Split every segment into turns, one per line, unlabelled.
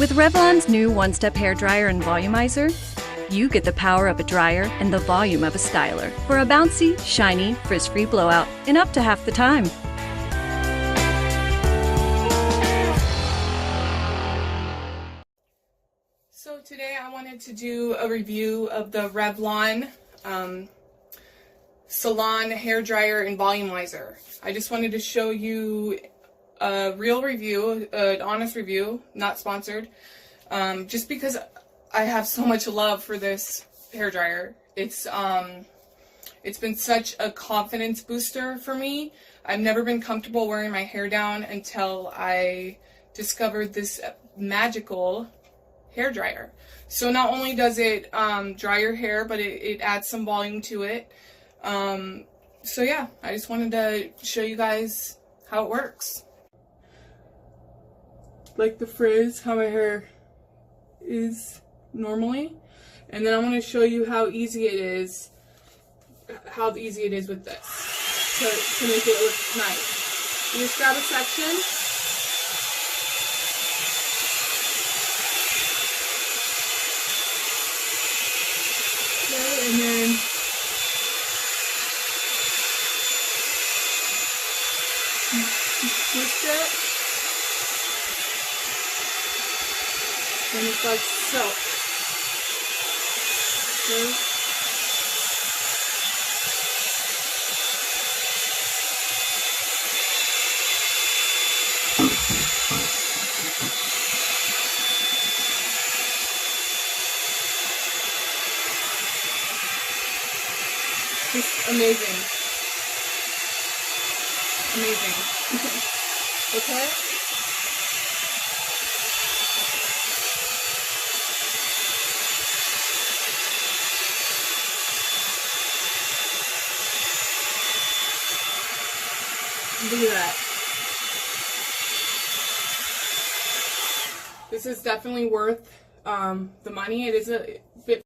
With Revlon's new one-step hair dryer and volumizer, you get the power of a dryer and the volume of a styler for a bouncy, shiny, frizz-free blowout in up to half the time.
So today I wanted to do a review of the Revlon Salon hair dryer and volumizer. I just wanted to show you a real review, an honest review, not sponsored, just because I have so much love for this hair dryer. It's been such a confidence booster for me. I've never been comfortable wearing my hair down until I discovered this magical hair dryer. So not only does it dry your hair, but it adds some volume to it. So yeah, I just wanted to show you guys how it works. Like the frizz, how my hair is normally, and then I want to show you how easy it is with this to make it look nice. You just grab a section, okay, and then twist it, and it's like silk. Okay. Just amazing. Amazing. Okay? Look at that. This is definitely worth the money. It is a bit.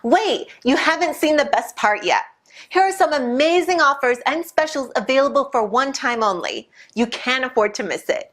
Wait, you haven't seen the best part yet. Here are some amazing offers and specials available for one time only. You can't afford to miss it.